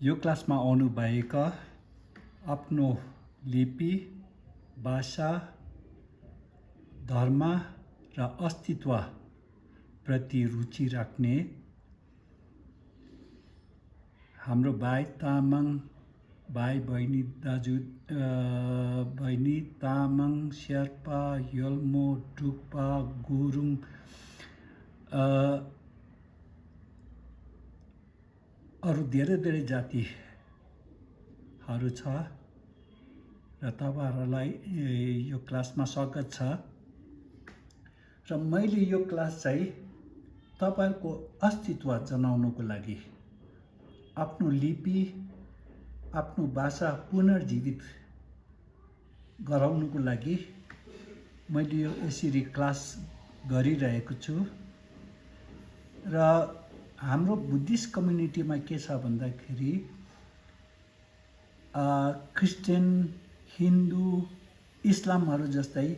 यो क्लासमा आउनुभएका आफ्नो लिपि, भाषा, धर्म र अस्तित्वप्रति रुचि राख्ने हाम्रो भाइ तामाङ भाइ बहिनी तामाङ, शेर्पा, यल्मो, डुक्पा, गुरुङ अरू धेरै जातिहरू छ र तपाईँहरूलाई यो क्लासमा स्वागत छ। र मैले यो क्लास चाहिँ तपाईँहरूको अस्तित्व जनाउनको लागि, आफ्नो लिपि, आफ्नो भाषा पुनर्जीवित गराउनको लागि मैले यो यसरी क्लास गरिरहेको छु। र हाम्रो बुद्धिस्ट कम्युनिटीमा के छ भन्दाखेरि क्रिस्चियन, हिन्दू, इस्लामहरू जस्तै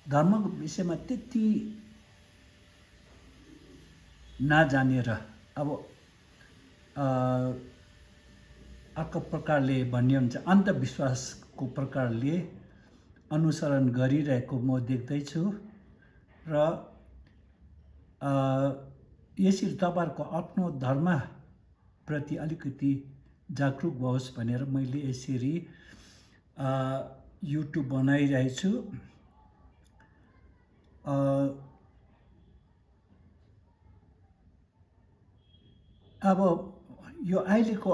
धर्मको विषयमा त्यति नजानेर अब अर्को प्रकारले भन्ने हुन्छ अन्धविश्वासको प्रकारले अनुसरण गरिरहेको म देख्दैछु। र यसरी तपाईँहरूको आफ्नो धर्मप्रति अलिकति जागरुक होस् भनेर मैले यसरी युट्युब बनाइरहेको छु। अब यो अहिलेको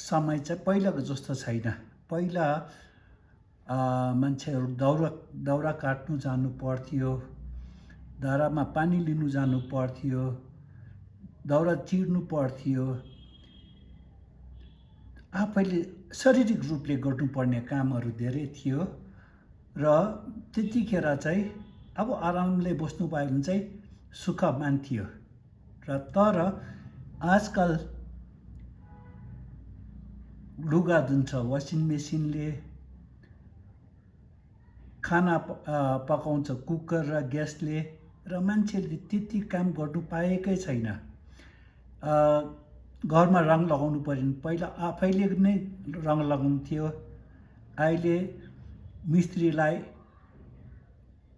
समय चाहिँ पहिलाको जस्तो छैन। पहिला मान्छेहरू दाउरा काट्नु जानु पर्थ्यो, धारामा पानी लिनु जानु पर्थ्यो, दाउरा चिर्नु पर्थ्यो, आफैले शारीरिक रूपले गर्नुपर्ने कामहरू धेरै थियो। र त्यतिखेर चाहिँ अब आरामले बस्नु पायो भने चाहिँ सुख मान्थ्यो। र तर आजकल लुगा धुन्छ वासिङ मेसिनले, खाना पकाउँछ कुकर र ग्यासले, र मान्छेले त्यति काम गर्नु पाएकै छैन। घरमा रङ लगाउनु पर्यो भने पहिला आफैले नै रङ लगाउँथ्यो, अहिले मिस्त्रीलाई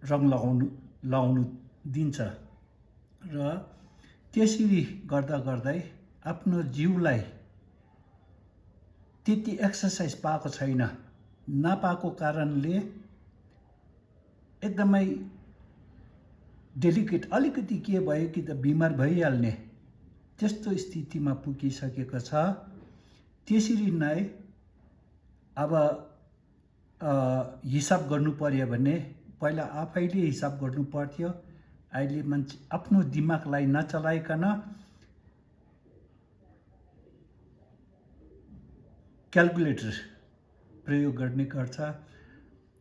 रङ लगाउनु दिन्छ। र त्यसरी गर्दा गर्दै आफ्नो जिउलाई त्यति एक्सर्साइज पाएको छैन। नपाएको कारणले एकदमै डेलिकेट, अलिकति के भयो कि त बिमार भइहाल्ने त्यस्तो स्थितिमा पुगिसकेको छ। त्यसरी नै अब हिसाब गर्नु पर्यो भने पहिला आफैले हिसाब गर्नु पर्थ्यो, अहिले मान्छे आफ्नो दिमागलाई नचलाइकन क्यालकुलेटर प्रयोग गर्ने गर्छ।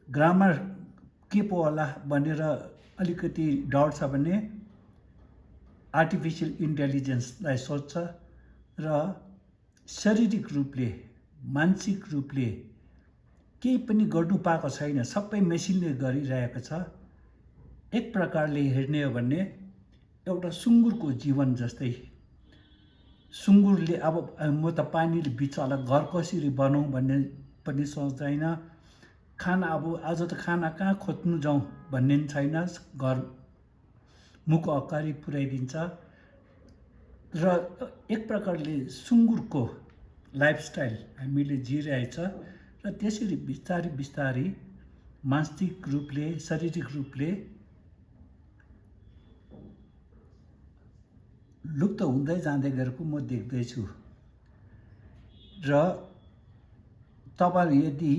ग्रामर के पो होला भनेर अलिकति डाउट छ भने आर्टिफिसियल इन्टेलिजेन्सलाई सोध्छ। र शारीरिक रूपले, मानसिक रूपले केही पनि गर्नु पाएको छैन, सबै मेसिनले गरिरहेको छ। एक प्रकारले हेर्ने हो भने एउटा सुँगुरको जीवन जस्तै। सुँगुरले अब म त पानीले बिचरा घर कसरी बनाऊँ भन्ने पनि सोच्दैन, खाना अब आज त खाना कहाँ खोज्नु जाउँ भन्ने पनि छैन, घर मुख अगाडि पुर्याइदिन्छ। र एक प्रकारले सुँगुरको लाइफस्टाइल हामीले जिइरहेछ। र त्यसरी बिस्तारै बिस्तारै मानसिक रूपले, शारीरिक रूपले लुप्त हुँदै जाँदै गरेको म देख्दैछु। र तपाईहरु यदि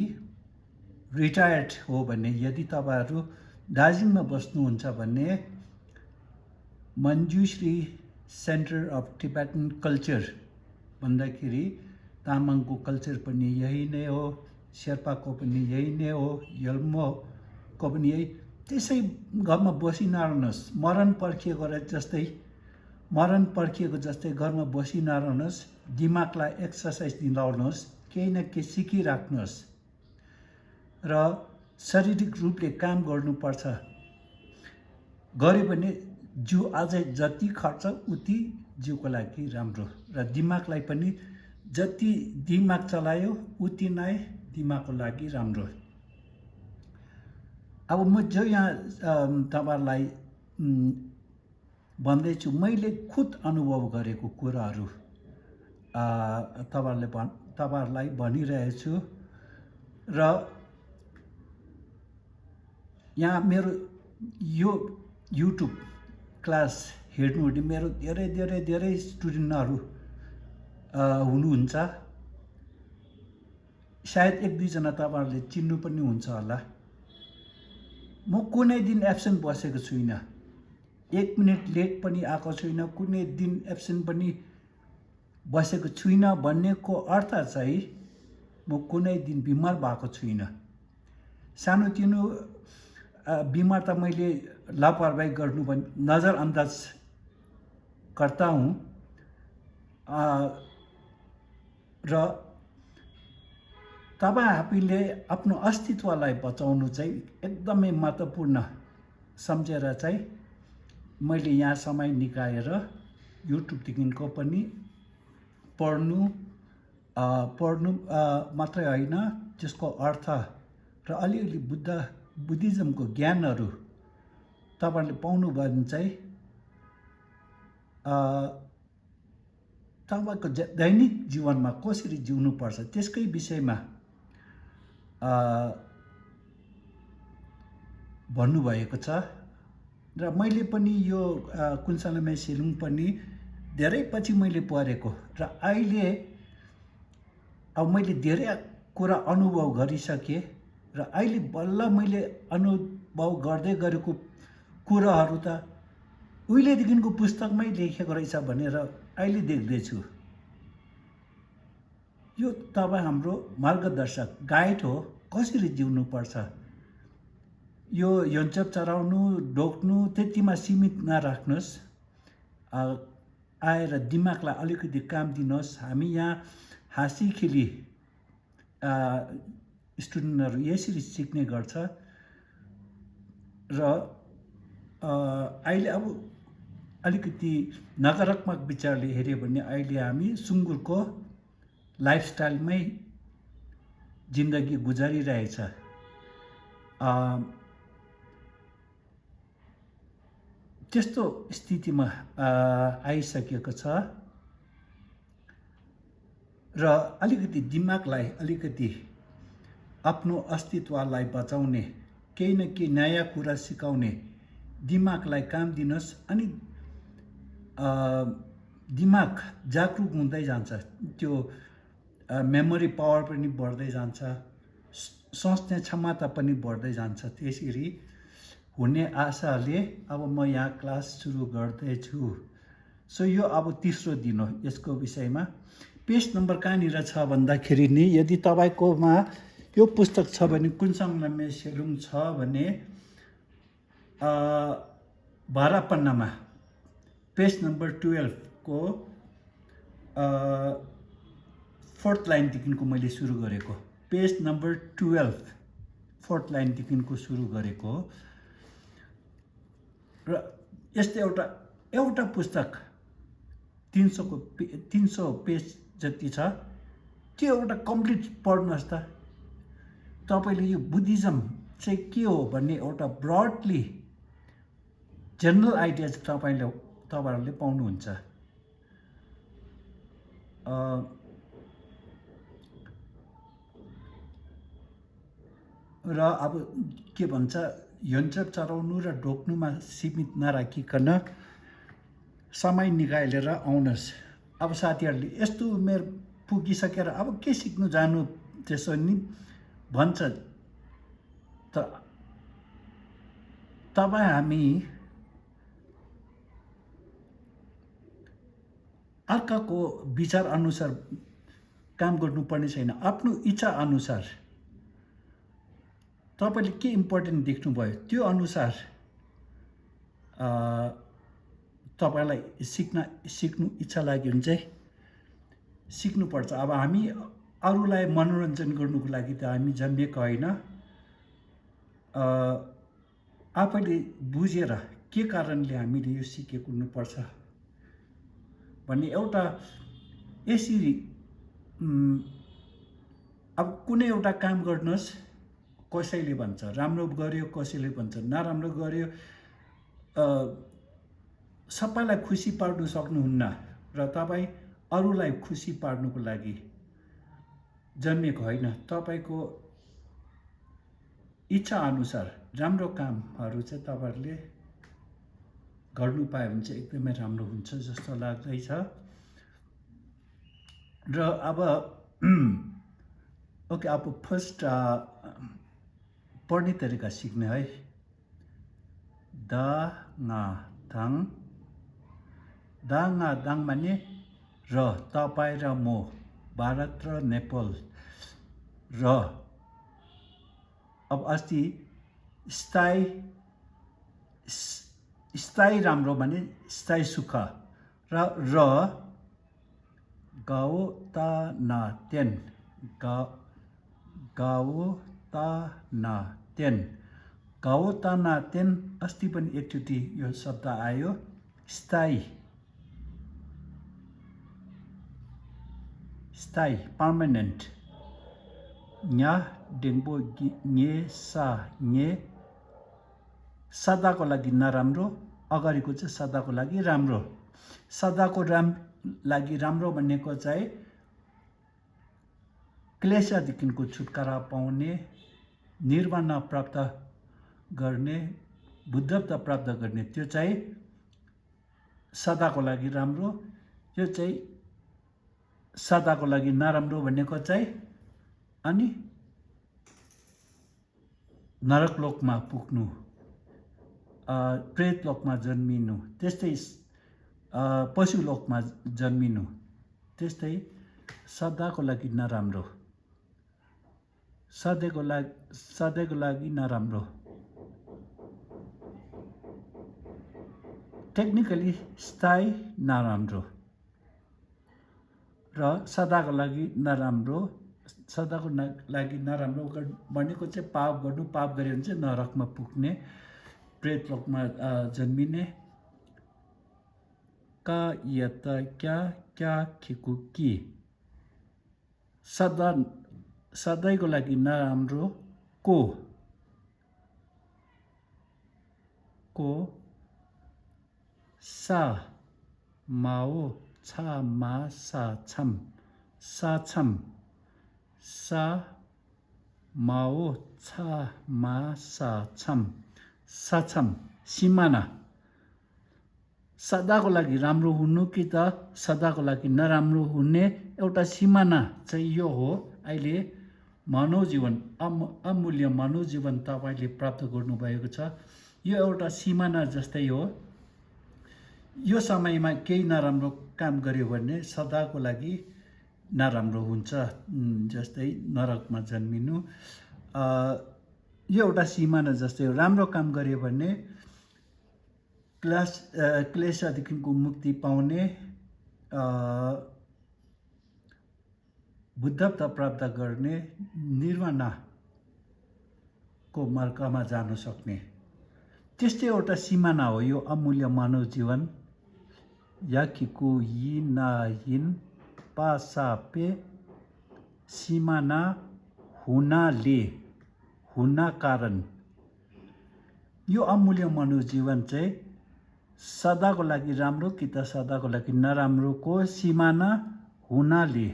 रिटायर्ड हो भने, यदि तपाईहरु दार्जिलिङमा बस्नुहुन्छ भने Manjushree centre of Tibetan culture भन्दाखेरि तामाङको कल्चर पनि यही नै हो, शेर्पाको पनि यही नै हो, यल्मोको पनि यही। त्यसै घरमा बसी नरहनुहोस्, मरण पर्खिएको जस्तै घरमा बसी नरहनुहोस्, दिमागलाई एक्सर्साइज दिलाउनुहोस्, केही न केही सिकिराख्नुहोस्। र शारीरिक रूपले काम गर्नुपर्छ। गऱ्यो भने जिउ अझै जति खट्छ उति जिउको लागि राम्रो, र दिमागलाई पनि जति दिमाग चलायो उति नै दिमागको लागि राम्रो। अब म जो यहाँ तपाईहरुलाई भन्दैछु, मैले खुद अनुभव गरेको कुराहरू तपाईहरुलाई भनिरहेछु। र यहाँ मेरो यो युट्युब क्लास हेर्नुहुने मेरो धेरै स्टुडेन्टहरू हुनुहुन्छ। सायद 1-2 जना तपाईहरुले चिन्नु पनि हुन्छ होला। म कुनै दिन एब्सेन्ट बसेको छुइनँ, 1 मिनेट लेट पनि आएको छुइनँ, कुनै दिन एब्सेन्ट पनि बसेको छुइनँ। भन्नेको अर्थ चाहिँ म कुनै दिन बिमार भएको छुइनँ। सानोतिनो बिमार त मैले लापरवाही गर्नु पनि नजरअन्दाज करता हूँ। र तपाईहरुले आफ्नो अस्तित्वलाई बचाउनु चाहिँ एकदमै महत्त्वपूर्ण सम्झेर चाहिँ मैले यहाँ समय निकालेर युट्युब देखिको पनि पढ्नु मात्रै होइन, त्यसको अर्थ र अलिअलि बुद्धिज्मको ज्ञानहरू तपाईहरुले पाउनु भयो भने चाहिँ तपाईको दैनिक जीवनमा कसरी जिउनु पर्छ त्यसकै विषयमा भन्नुभएको छ। र मैले पनि यो कुञ्चनमय सेलुङ पनि धेरै पछि मैले पढेको र अहिले अब मैले धेरै कुरा अनुभव गरिसके र अहिले बल्ल मैले अनुभव गर्दै गरेको कुराहरू त उहिलेदेखिको पुस्तकमै लेखेको रहेछ भनेर अहिले देख्दैछु। यो तपाईं हाम्रो मार्गदर्शक गाइड हो, कसरी जिउनु पर्छ। यो यन्चप चराउनु ढोक्नु त्यतिमा सीमित नराख्नुस्, आएर दिमागलाई अलिकति काम दिनुहोस्। हामी यहाँ हाँसी खेली स्टुडेन्टहरू यसरी सिक्ने गर्छ। र अहिले अब अलिकति नकारात्मक विचारले हेर्यो भने अहिले हामी सुँगुरको लाइफस्टाइलमै जिन्दगी गुजारिरहेछ। त्यस्तो स्थितिमा आइसकेको छ र अलिकति दिमागलाई अलिकति आफ्नो अस्तित्वलाई बचाउने केही न केही नयाँ कुरा सिकाउने दिमागलाई काम दिनुहोस्। अनि दिमाग जागरुक हुँदै जान्छ, त्यो मेमोरी पावर पनि बढ्दै जान्छ, सोच्ने क्षमता पनि बढ्दै जान्छ। त्यसरी हुने आशाले अब म यहाँ क्लास सुरु गर्दैछु। सो यो अब तेस्रो दिन हो यसको विषयमा। पेज नम्बर कहाँनिर छ भन्दाखेरि नि, यदि तपाईकोमा यो पुस्तक छ भने, कुञ्चनमय सेलुङ छ भने 12 पन्नामा पेज नम्बर 12 को 4th लाइनदेखिको मैले सुरु गरेको। पेज नम्बर 12 4th लाइनदेखिको सुरु गरेको र यस्तो एउटा पुस्तक 300 पेज जति छ, त्यो एउटा कम्प्लिट पढ्नुहोस् त। तपाईले यो बुद्धिज्म चाहिँ के हो भन्ने एउटा ब्रडली जनरल आइडिया तपाईहरुले पाउनुहुन्छ। र अब के भन्छ, यन्चप चराउनु र ढोक्नुमा सीमित नराखिकन समय निकालेर आउनुहोस्। अब साथीहरूले यस्तो उमेर पुगिसकेर अब के सिक्नु जानु त्यसो नि भन्छ, त तपाईं हामी अर्काको विचार अनुसार काम गर्नुपर्ने छैन। आफ्नो इच्छा अनुसार तपाईले के इम्पोर्टेन्ट देख्नुभयो त्यो अनुसार तपाईलाई सिक्नु इच्छा लाग्यो भने चाहिँ सिक्नुपर्छ। अब हामी अरूलाई मनोरञ्जन गर्नुको लागि त हामी जन्मिएको होइन। आफैले बुझेर के कारणले हामीले यो सिकेको हुनुपर्छ भन्ने एउटा यसरी अब कुनै एउटा काम गर्नुहोस्, कसैले भन्छ राम्रो गर्यो, कसैले भन्छ नराम्रो गर्यो। सबैलाई खुसी पार्नु सक्नुहुन्न र तपाईँ अरूलाई खुसी पार्नुको लागि जन्मेको होइन। तपाईँको इच्छा अनुसार राम्रो कामहरू चाहिँ तपाईँहरूले गर्नु पायो भने चाहिँ एकदमै राम्रो हुन्छ जस्तो लाग्दैछ। र अब ओके, अब फर्स्ट पढ्ने तरिका सिक्ने है। द ङा दाङ, द ङा दाङ माने र, तपाईँ र म, भारत र नेपाल र। अब अस्ति स्थायी राम्रो भने स्थायी सुख र गाओ ता ना तेन, गाओ ता ना तेन, गाओ ता ना तेन। अस्ति पनि एकचोटि यो शब्द आयो, स्थायी पर्मानेन्ट। nya डेङ्बो ङे सा ङे, सदाको लागि नराम्रो, अगाडिको चाहिँ सदाको लागि राम्रो। सदाको लागि राम्रो भनेको चाहिँ क्लेशदेखिको छुटकारा पाउने, निर्वाण प्राप्त गर्ने, बुद्धत्व प्राप्त गर्ने, त्यो चाहिँ सदाको लागि राम्रो। यो चाहिँ सदाको लागि नराम्रो भनेको चाहिँ अनि नरकलोकमा पुग्नु, प्रेतलोकमा जन्मिनु, त्यस्तै पशुलोकमा जन्मिनु, त्यस्तै सदाको लागि नराम्रो, सधैँको लागि नराम्रो। टेक्निकली स्थायी नराम्रो र सदाको लागि नराम्रो। सदाको लागि नराम्रो भनेको चाहिँ पाप गर्नु, पाप गऱ्यो भने चाहिँ नरकमा पुग्ने, प्रेतलोकमा जन्मिने। का यत क्या क्या खिकु कि, सधैँको लागि नराम्रो को सा माओ छा मा सा छम, सा छम, सा माओ छा मा सा छम, सछम, सिमाना। सदाको लागि राम्रो हुनु कि त सदाको लागि नराम्रो हुने एउटा सिमाना चाहिँ यो हो। अहिले मानव जीवन, अमूल्य मानव जीवन तपाईँले प्राप्त गर्नुभएको छ। यो एउटा सिमाना जस्तै हो। यो समयमा केही नराम्रो काम गर्यो भने सदाको लागि नराम्रो हुन्छ, जस्तै नरकमा जन्मिनु। यो एउटा सिमाना जस्तै हो। राम्रो काम गर्यो भने क्लेशदेखिको मुक्ति पाउने, बुद्धत्व प्राप्त गर्ने, निर्वाणको मार्गमा जान सक्ने, त्यस्तै एउटा सिमाना हो यो अमूल्य मानव जीवन। याकीको यी नाहिन पासापे, सिमाना हुनाले, हुना कारण। यो अमूल्य मानव जीवन चाहिँ सदाको लागि राम्रो कि त सदाको लागि नराम्रोको सिमाना हुनाले।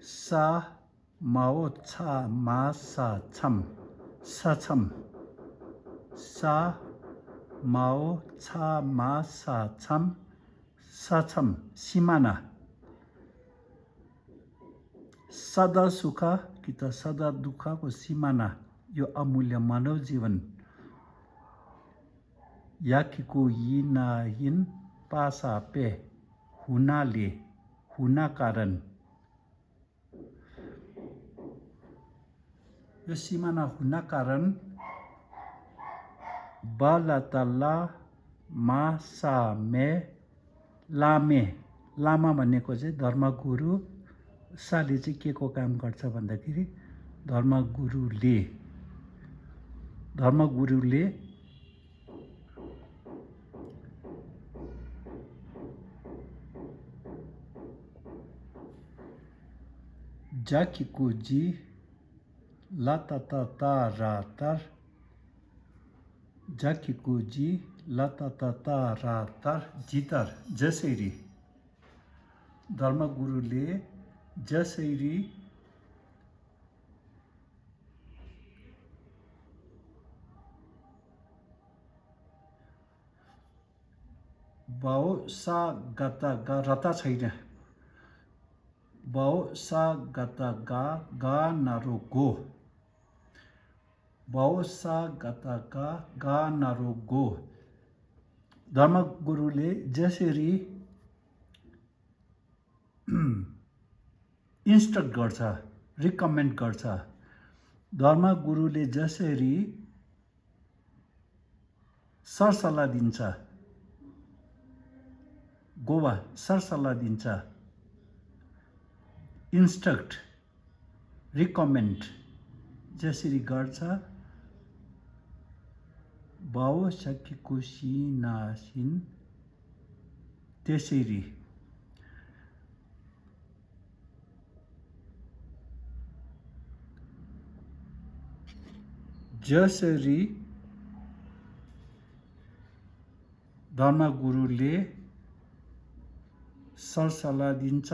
सा माओ छा मा सा छम, सछम, सा माओ छा मा सा छम, सछम, सिमाना। सदा सुख कि त सदा दुःखको सिमाना यो अमूल्य मानव जीवन। याकीको यी नाहिन पासापे, हुनाले, हुना कारण। यो सिमाना हुना कारण बालतला मासा मे लामे, लामा भनेको चाहिँ धर्मगुरु। साले चाहिँ के को काम गर्छ भन्दाखेरि धर्मगुरुले जाकीकोजी लातातातारातार जाकीकोजी लातातातारातार जितार जसरी धर्मगुरुले जसरी बाओ सा गाता गा रता छैन बाओ सा गाता गा नारो गो बाओ सा गाता गा नारो गो धर्मगुरुले जसरी इन्स्ट्रक्ट गर्छ रिकमेन्ड गर्छ धर्मगुरुले जसरी सरसल्लाह दिन्छ गोवा सरसल्लाह दिन्छ इन्स्ट्रक्ट रिकमेन्ड जसरी गर्छ बाओ सकेको सिनासिन त्यसरी जसरी धर्मगुरुले सरसल्लाह दिन्छ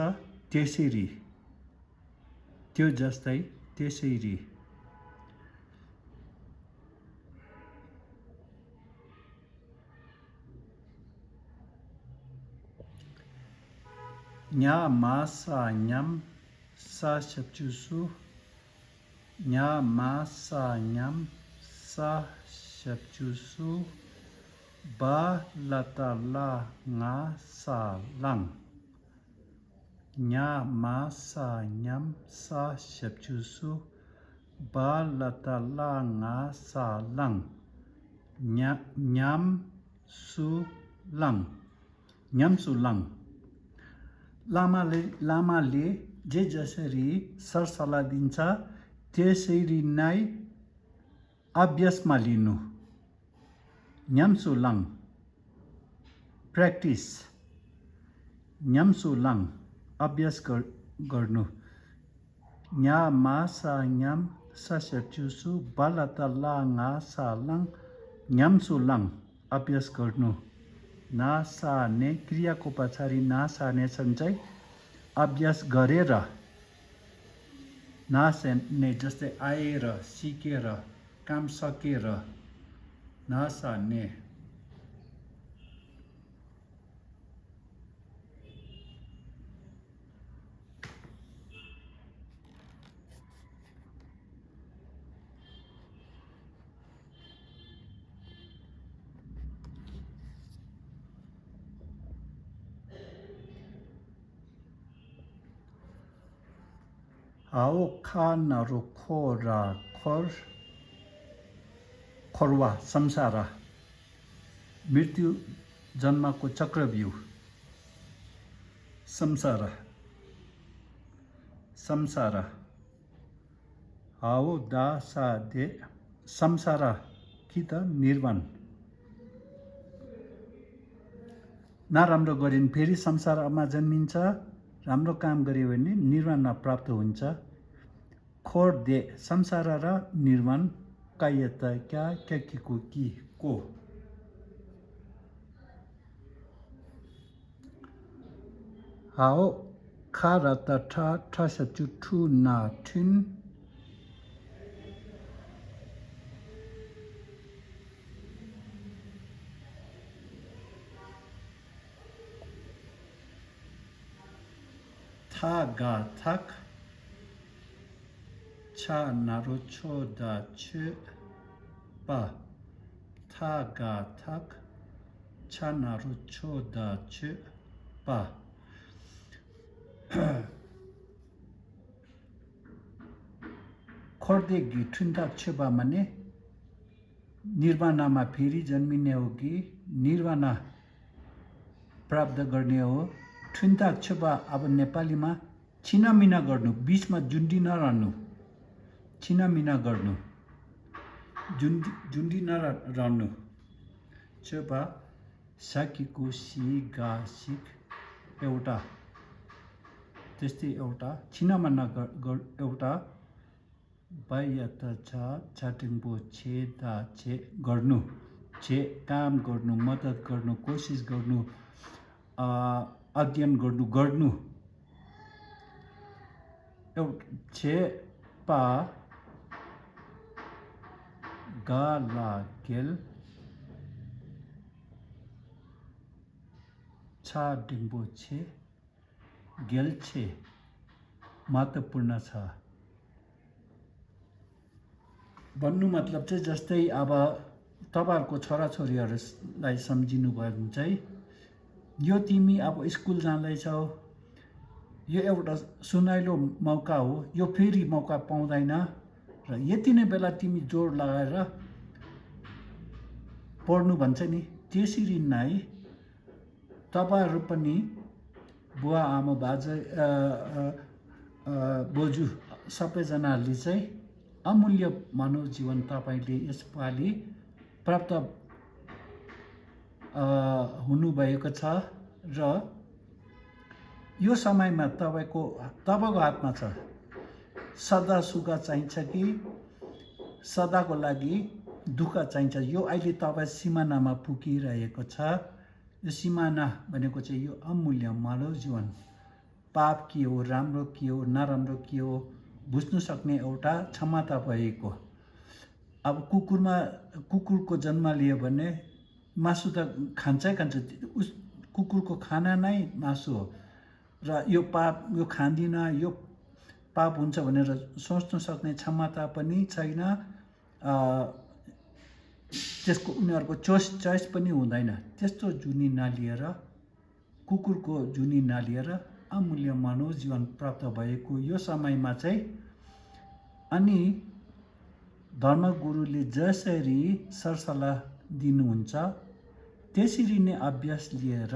त्यसरी त्यो जस्तै त्यसरी nya ma sa nyam sa shapchusu nya ma sa nyam sa shapchusu ba lata la nga sa lang nya ma sa nyam sa shapchusu ba lata la nga sa lang nyam su lang लामाले जे जसरी सरसल्लाह दिन्छ त्यसरी नै अभ्यासमा लिनु न्याम्सुलाङ practice न्याम्सुलाङ अभ्यास गर्नु nya ma sa nyam sa shapchusu balata la nga sa lang न्याम्सुलाङ अभ्यास गर्नु नासा ने क्रियाको पछाडि नासा ने सञ्चय अभ्यास गरेर नासाने जस्तै आएर सिकेर काम सकेर नासाने आओ खा नारो खोरा खोरवा संसार मृत्यु जन्मको चक्रव्यूह संसार आओ दा सा दे संसार कि त निर्वाण नराम्रो गरिन् फेरि संसारमा जन्मिन्छ राम्रो काम गर्यो भने निर्वाण प्राप्त हुन्छ खोर दे संसार र निर्वाण कायत क्या क्याकीको कि को हाओ खा र त ठ सचु ठु ना ठिन था गा थक cha naru cho da chu pa tha ga thak cha naru cho da chu pa खर्देगी ठुन्दा छेबा माने निर्वाणमा फेरि जन्मिने हो कि निर्वाण प्राप्त गर्ने हो ठुन्दा छेबा अब नेपालीमा छिनामिना गर्नु बीचमा जुन्डी नरहनु छिनामिना गर्नु, जुन्डी नरहनु। चेपा साकीको सिक एउटा, त्यस्तै एउटा छिनामिना एउटा बायत छाटिङबो छे गर्नु, छे काम गर्नु, मद्दत गर्नु, कोसिस गर्नु, अध्ययन गर्नु। छे पा गालागेल छाटिङबो छे गेल छे महत्त्वपूर्ण छ भन्नु मतलब चाहिँ जस्तै अब तपाईहरुको छोराछोरीहरूलाई सम्झिनु भयो भने चाहिँ यो तिमी अब स्कुल जाँदैछौ, यो एउटा सुनाइलो मौका हो, यो फेरि मौका पाउँदैन र यति नै बेला तिमी जोड लगाएर पढ्नु भन्छ नि। त्यसरी नै तपाईहरु पनि बुवा आमा बाजे बोजू सबैजनाले चाहिँ अमूल्य मानव जीवन तपाईले यसपालि प्राप्त हुनुभएको छ र यो समयमा तपाईको हातमा छ। सदा सुख चाहिन्छ कि सदाको लागि दुःख चाहिन्छ, यो अहिले तपाईँ सिमानामा पुगिरहेको छ। यो सिमाना भनेको चाहिँ यो अमूल्य मानव जीवन, पाप के हो, राम्रो के हो, नराम्रो के हो बुझ्नु सक्ने एउटा क्षमता भएको। अब कुकुरको जन्म लियो भने मासु त खान्छ, उस कुकुरको खाना नै मासु हो र यो पाप, यो खाँदिन, यो पाप हुन्छ भनेर सोच्न सक्ने क्षमता पनि छैन। त्यसको उनीहरूको चोइस पनि हुँदैन। त्यस्तो जुनी नलिएर, कुकुरको जुनी नलिएर अमूल्य मानव जीवन प्राप्त भएको यो समयमा चाहिँ अनि धर्मगुरुले जसरी सरसल्लाह दिनुहुन्छ त्यसरी नै अभ्यास लिएर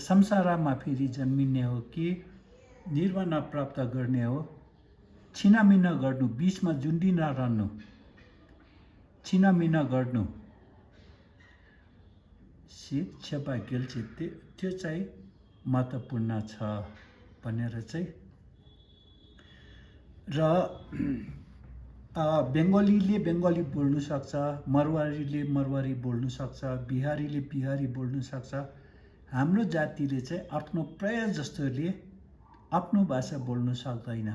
संसारमा फेरि जन्मिने हो कि निर्वाण प्राप्त गर्ने हो। छिनामिना गर्नु, बीचमा जुन्डी नरहनु, छिनामिना गर्नु छेपा गेल छ, त्यो चाहिँ महत्त्वपूर्ण छ भनेर चाहिँ। र बङ्गालीले बङ्गाली बोल्नु सक्छ, मरवारीले मरवारी बोल्नु सक्छ, बिहारीले बिहारी बोल्नु सक्छ। हाम्रो जातिले चाहिँ आफ्नो प्राय जस्तोले आफ्नो भाषा बोल्नु सक्दैन।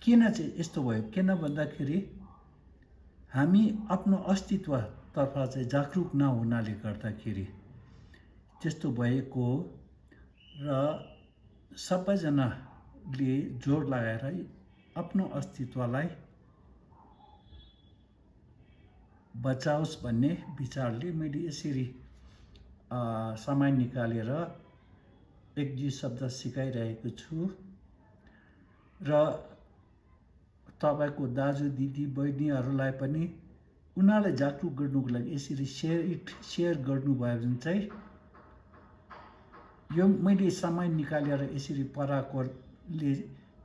किन चाहिँ यस्तो भयो? किन भन्दाखेरि हामी आफ्नो अस्तित्वतर्फ चाहिँ जागरुक नहुनाले गर्दाखेरि त्यस्तो भएको र सबैजनाले जोड लगाएर आफ्नो अस्तित्वलाई बचाओस् भन्ने विचारले मैले यसरी समय निकालेर एक दुई शब्द सिकाइरहेको छु। र तपाईको दाजु दिदी बहिनीहरूलाई पनि उनीहरूलाई जागरुक गर्नुको लागि यसरी सेयर गर्नुभयो भने चाहिँ यो मैले समय निकालेर यसरी पढाएकोले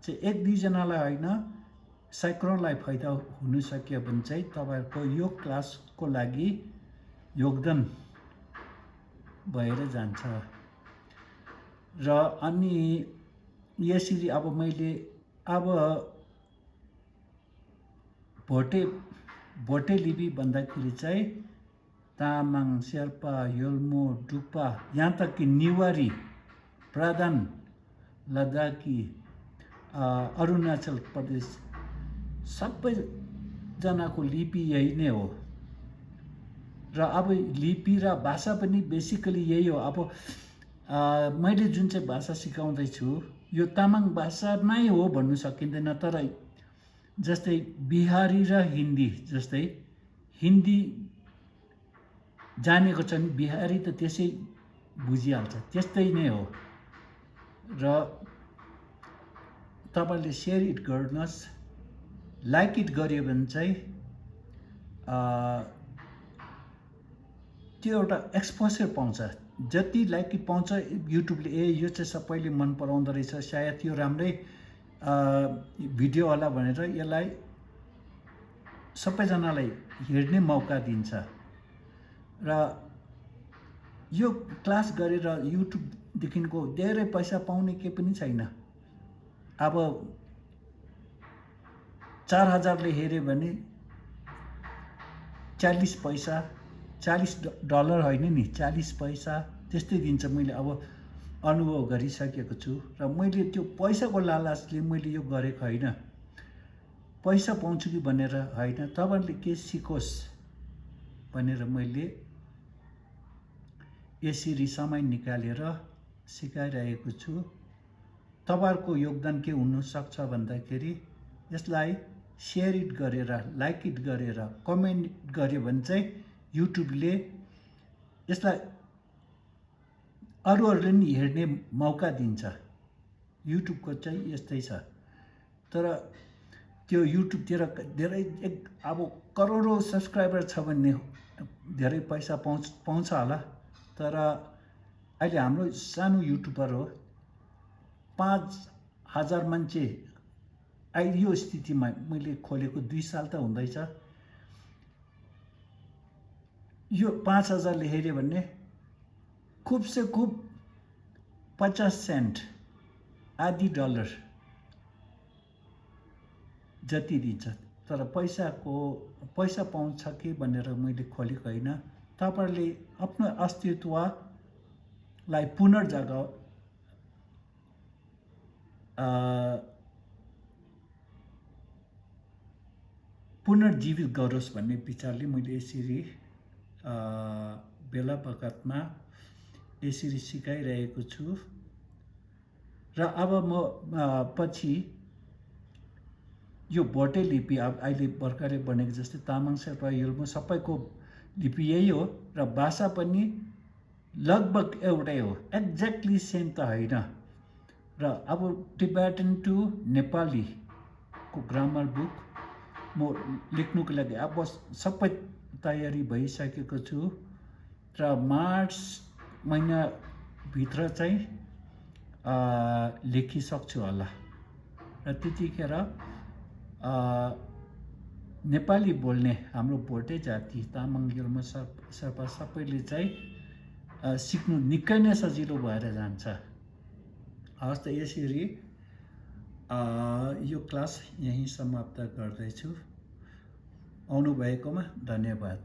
चाहिँ एक दुईजनालाई होइन सैकडौँलाई फाइदा हुन सक्यो भने चाहिँ तपाईहरुको यो क्लासको लागि योगदान भएर जान्छ। र अनि यसरी अब मैले भोटे लिपि भन्दाखेरि चाहिँ तामाङ, शेर्पा, योल्मो, डुक्पा, यहाँ तक कि नेवारी, प्रधान, लद्दाखी, अरुणाचल प्रदेश सबैजनाको लिपि यही नै हो। र अब लिपि र भाषा पनि बेसिकली यही हो। अब मैले जुन चाहिँ भाषा सिकाउँदैछु यो तामाङ भाषा नै हो भन्नु सकिँदैन, तर जस्तै बिहारी र हिन्दी, जस्तै हिन्दी जानेको छ नि बिहारी त त्यसै बुझिहाल्छ, त्यस्तै नै हो। र तपाईले सेयर इट गर्नुहोस्, लाइक इट गर्यो भने चाहिँ त्यो एउटा एक्सपोजर पाउँछ जति लाइक पाउँछ युट्युबले यो चाहिँ सबैले मन पराउँदो रहेछ, सायद यो राम्रै भिडियो होला भनेर यसलाई सबैजनालाई हेर्ने मौका दिन्छ। र यो क्लास गरेर युट्युबदेखिको धेरै पैसा पाउने के पनि छैन। अब 4000ले हेऱ्यो भने 40 पैसा, $40 होइन नि, 40 पैसा त्यस्तै दिन्छ। मैले अब अनुभव गरिसकेको छु र मैले त्यो पैसाको लालचले मैले यो गरेको होइन। पैसा पाउँछु कि भनेर होइन, तपाईँहरूले के सिकोस् भनेर मैले यसरी समय निकालेर सिकाइरहेको छु। तपाईँहरूको योगदान के हुनसक्छ भन्दाखेरि यसलाई सेयर इट गरेर, लाइक इट गरेर, कमेन्ट गर्यो भने चाहिँ युट्युबले यसलाई अरूहरूले नि हेर्ने मौका दिन्छ। युट्युबको चाहिँ यस्तै छ। तर त्यो युट्युबतिर धेरै अब करोडौँ सब्सक्राइबर छ भने धेरै पैसा पाउँछ होला। तर अहिले हाम्रो सानो युट्युबर हो, 5000 मान्छे अहिले यो स्थितिमा मैले खोलेको 2 साल त हुँदैछ। यो 5000ले हेऱ्यो भने खूब से खूब 50 सेन्ट, आधी डलर जति दिन्छ। तर पैसा पाउँछ कि भनेर मैले खोलेको होइन। तपाईँहरूले आफ्नो अस्तित्वलाई पुनर्जीवित गरोस् भन्ने विचारले मैले यसरी बेला बखतमा यसरी सिकाइरहेको छु। र अब म पछि यो भोटे लिपि अब अहिले भर्खरै बनेको जस्तै तामाङ, शेर्पा, यल्मो सबैको लिपि यही हो र भाषा पनि लगभग एउटै हो, एक्ज्याक्टली सेम त होइन। र अब टिबेटन टु नेपालीको ग्रामर बुक म लेख्नुको लागि अब सबै तयारी भइसकेको छु र मार्च महिनाभित्र चाहिँ लेखिसक्छु होला। र त्यतिखेर नेपाली बोल्ने हाम्रो भोटे जाति, तामाङ, यल्मो, शेर्पा सबैले चाहिँ सिक्नु निकै नै सजिलो भएर जान्छ। हवस् त, यसरी यो क्लास यहीँ समाप्त गर्दैछु। आउनुभएकोमा धन्यवाद।